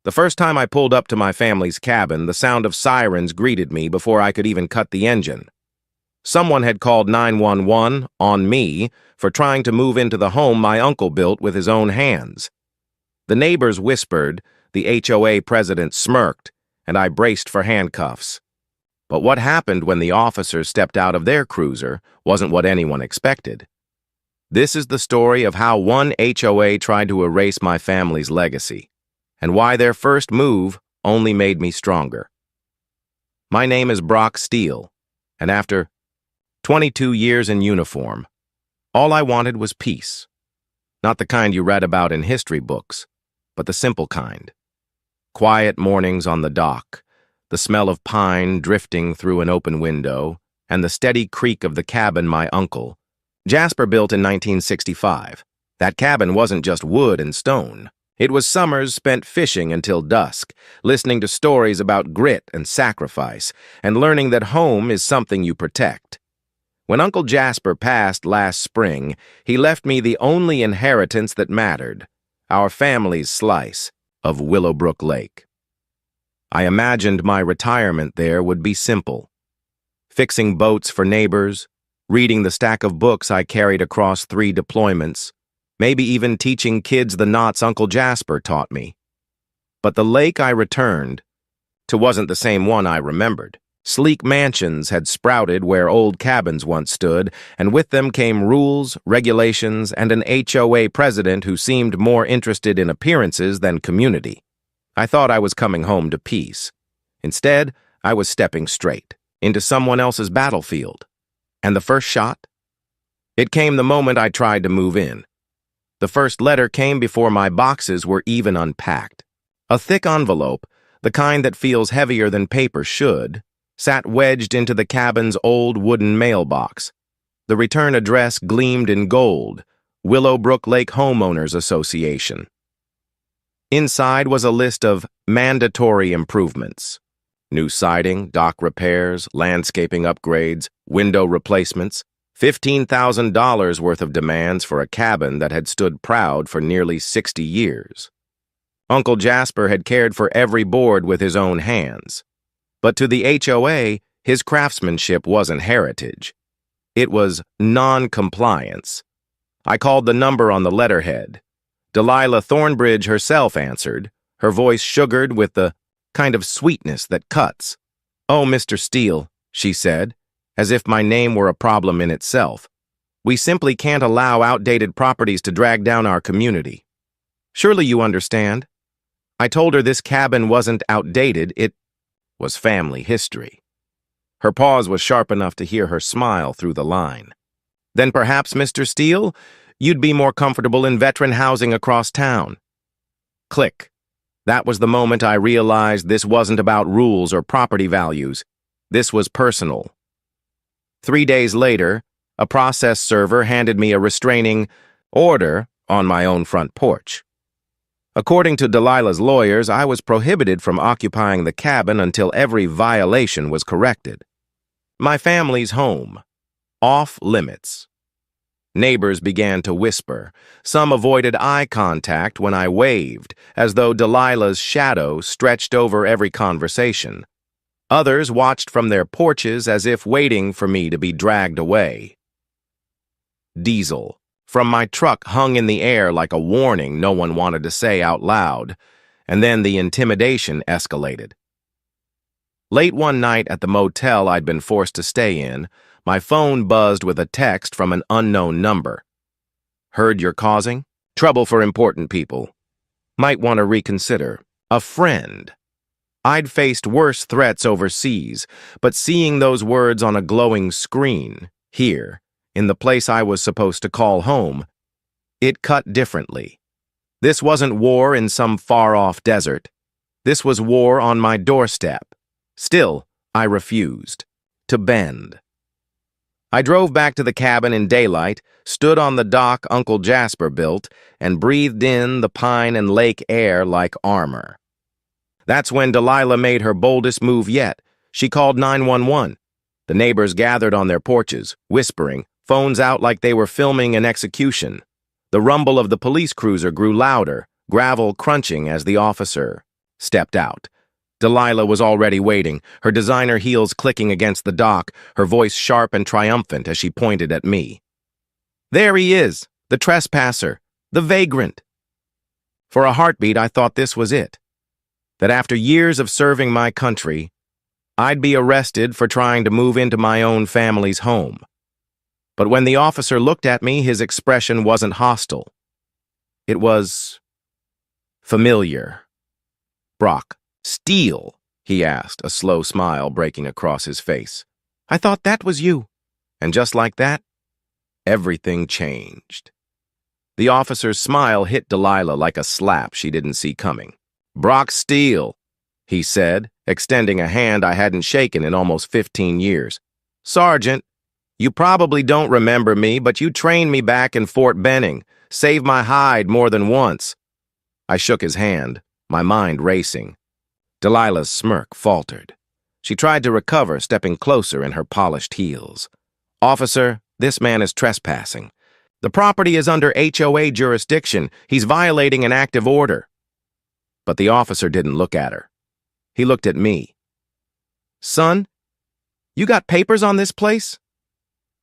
The first time I pulled up to my family's cabin, the sound of sirens greeted me before I could even cut the engine. Someone had called 911 on me for trying to move into the home my uncle built with his own hands. The neighbors whispered, the HOA president smirked, and I braced for handcuffs. But what happened when the officers stepped out of their cruiser wasn't what anyone expected. This is the story of how one HOA tried to erase my family's legacy, and why their first move only made me stronger. My name is Brock Steele, and after 22 years in uniform, all I wanted was peace. Not the kind you read about in history books, but the simple kind. Quiet mornings on the dock, the smell of pine drifting through an open window, and the steady creak of the cabin my uncle, Jasper, built in 1965. That cabin wasn't just wood and stone. It was summers spent fishing until dusk, listening to stories about grit and sacrifice, and learning that home is something you protect. When Uncle Jasper passed last spring, he left me the only inheritance that mattered, our family's slice of Willowbrook Lake. I imagined my retirement there would be simple. Fixing boats for neighbors, reading the stack of books I carried across 3 deployments, maybe even teaching kids the knots Uncle Jasper taught me. But the lake I returned to wasn't the same one I remembered. Sleek mansions had sprouted where old cabins once stood, and with them came rules, regulations, and an HOA president who seemed more interested in appearances than community. I thought I was coming home to peace. Instead, I was stepping straight into someone else's battlefield. And the first shot? It came the moment I tried to move in. The first letter came before my boxes were even unpacked. A thick envelope, the kind that feels heavier than paper should, sat wedged into the cabin's old wooden mailbox. The return address gleamed in gold, Willowbrook Lake Homeowners Association. Inside was a list of mandatory improvements. New siding, dock repairs, landscaping upgrades, window replacements, $15,000 worth of demands for a cabin that had stood proud for nearly 60 years. Uncle Jasper had cared for every board with his own hands. But to the HOA, his craftsmanship wasn't heritage. It was non-compliance. I called the number on the letterhead. Delilah Thornbridge herself answered, her voice sugared with the kind of sweetness that cuts. "Oh, Mr. Steele," she said, as if my name were a problem in itself. "We simply can't allow outdated properties to drag down our community. Surely you understand?" I told her this cabin wasn't outdated, it was family history. Her pause was sharp enough to hear her smile through the line. "Then perhaps, Mr. Steele, you'd be more comfortable in veteran housing across town." Click. That was the moment I realized this wasn't about rules or property values. This was personal. 3 days later, a process server handed me a restraining order on my own front porch. According to Delilah's lawyers, I was prohibited from occupying the cabin until every violation was corrected. My family's home. Off limits. Neighbors began to whisper. Some avoided eye contact when I waved, as though Delilah's shadow stretched over every conversation. Others watched from their porches as if waiting for me to be dragged away. Diesel from my truck hung in the air like a warning no one wanted to say out loud, and then the intimidation escalated. Late one night at the motel I'd been forced to stay in, my phone buzzed with a text from an unknown number. "Heard you're causing trouble for important people. Might want to reconsider. A friend." I'd faced worse threats overseas, but seeing those words on a glowing screen, here, in the place I was supposed to call home, it cut differently. This wasn't war in some far-off desert. This was war on my doorstep. Still, I refused to bend. I drove back to the cabin in daylight, stood on the dock Uncle Jasper built, and breathed in the pine and lake air like armor. That's when Delilah made her boldest move yet. She called 911. The neighbors gathered on their porches, whispering, phones out like they were filming an execution. The rumble of the police cruiser grew louder, gravel crunching as the officer stepped out. Delilah was already waiting, her designer heels clicking against the dock, her voice sharp and triumphant as she pointed at me. "There he is, the trespasser, the vagrant." For a heartbeat, I thought this was it. That after years of serving my country, I'd be arrested for trying to move into my own family's home. But when the officer looked at me, his expression wasn't hostile. It was familiar. "Brock, Steele?" he asked, a slow smile breaking across his face. "I thought that was you." And just like that, everything changed. The officer's smile hit Delilah like a slap she didn't see coming. "Brock Steele," he said, extending a hand I hadn't shaken in almost 15 years. "Sergeant, you probably don't remember me, but you trained me back in Fort Benning, saved my hide more than once." I shook his hand, my mind racing. Delilah's smirk faltered. She tried to recover, stepping closer in her polished heels. "Officer, this man is trespassing. The property is under HOA jurisdiction. He's violating an active order." But the officer didn't look at her. He looked at me. "Son, you got papers on this place?"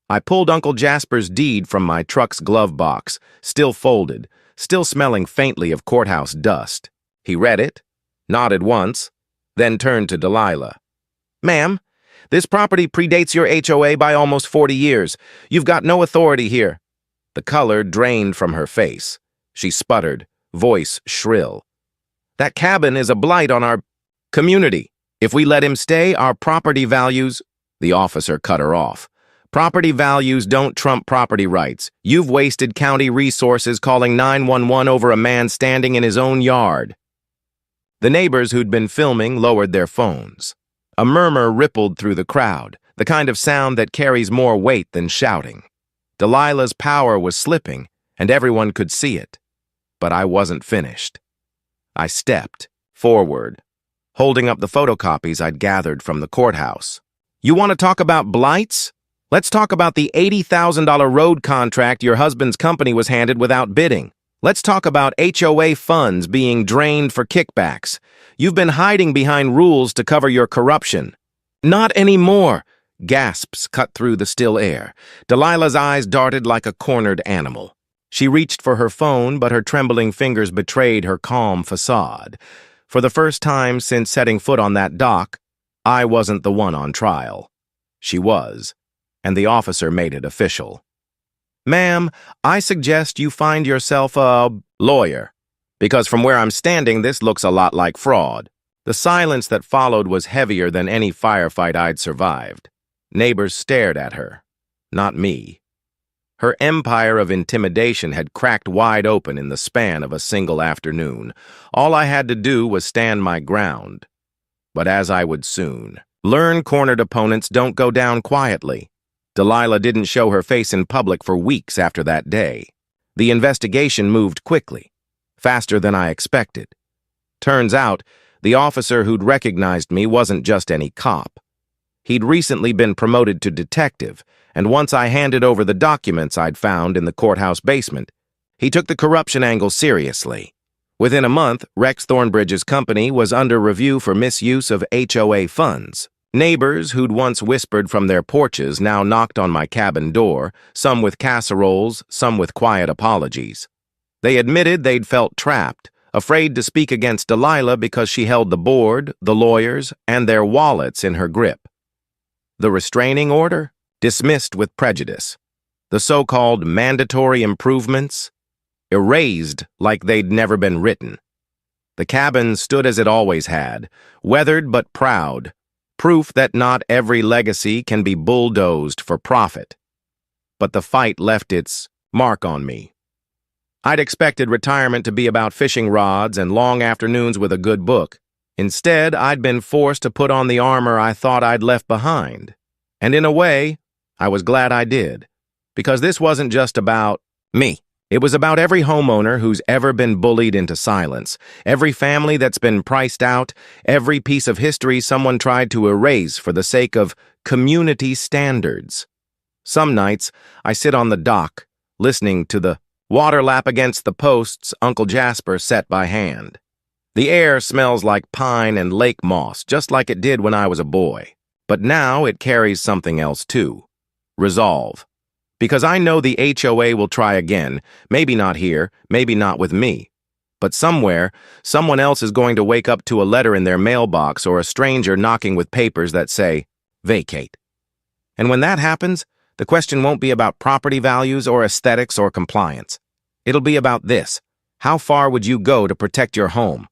I pulled Uncle Jasper's deed from my truck's glove box, still folded, still smelling faintly of courthouse dust. He read it, nodded once, then turned to Delilah. "Ma'am, this property predates your HOA by almost 40 years. You've got no authority here." The color drained from her face. She sputtered, voice shrill. "That cabin is a blight on our community. If we let him stay, our property values—" The officer cut her off. "Property values don't trump property rights. You've wasted county resources calling 911 over a man standing in his own yard." The neighbors who'd been filming lowered their phones. A murmur rippled through the crowd, the kind of sound that carries more weight than shouting. Delilah's power was slipping, and everyone could see it. But I wasn't finished. I stepped forward, holding up the photocopies I'd gathered from the courthouse. "You want to talk about blights? Let's talk about the $80,000 road contract your husband's company was handed without bidding. Let's talk about HOA funds being drained for kickbacks. You've been hiding behind rules to cover your corruption." "Not anymore." Gasps cut through the still air. Delilah's eyes darted like a cornered animal. She reached for her phone, but her trembling fingers betrayed her calm facade. For the first time since setting foot on that dock, I wasn't the one on trial. She was, and the officer made it official. "Ma'am, I suggest you find yourself a lawyer, because from where I'm standing, this looks a lot like fraud." The silence that followed was heavier than any firefight I'd survived. Neighbors stared at her, not me. Her empire of intimidation had cracked wide open in the span of a single afternoon. All I had to do was stand my ground. But as I would soon learn, cornered opponents don't go down quietly. Delilah didn't show her face in public for weeks after that day. The investigation moved quickly, faster than I expected. Turns out, the officer who'd recognized me wasn't just any cop. He'd recently been promoted to detective, and once I handed over the documents I'd found in the courthouse basement, he took the corruption angle seriously. Within a month, Rex Thornbridge's company was under review for misuse of HOA funds. Neighbors who'd once whispered from their porches now knocked on my cabin door, some with casseroles, some with quiet apologies. They admitted they'd felt trapped, afraid to speak against Delilah because she held the board, the lawyers, and their wallets in her grip. The restraining order? Dismissed with prejudice. The so-called mandatory improvements? Erased like they'd never been written. The cabin stood as it always had, weathered but proud, proof that not every legacy can be bulldozed for profit. But the fight left its mark on me. I'd expected retirement to be about fishing rods and long afternoons with a good book. Instead, I'd been forced to put on the armor I thought I'd left behind. And in a way, I was glad I did. Because this wasn't just about me. It was about every homeowner who's ever been bullied into silence, every family that's been priced out, every piece of history someone tried to erase for the sake of community standards. Some nights, I sit on the dock, listening to the water lap against the posts Uncle Jasper set by hand. The air smells like pine and lake moss, just like it did when I was a boy. But now it carries something else too. Resolve. Because I know the HOA will try again, maybe not here, maybe not with me. But somewhere, someone else is going to wake up to a letter in their mailbox or a stranger knocking with papers that say, vacate. And when that happens, the question won't be about property values or aesthetics or compliance. It'll be about this. How far would you go to protect your home?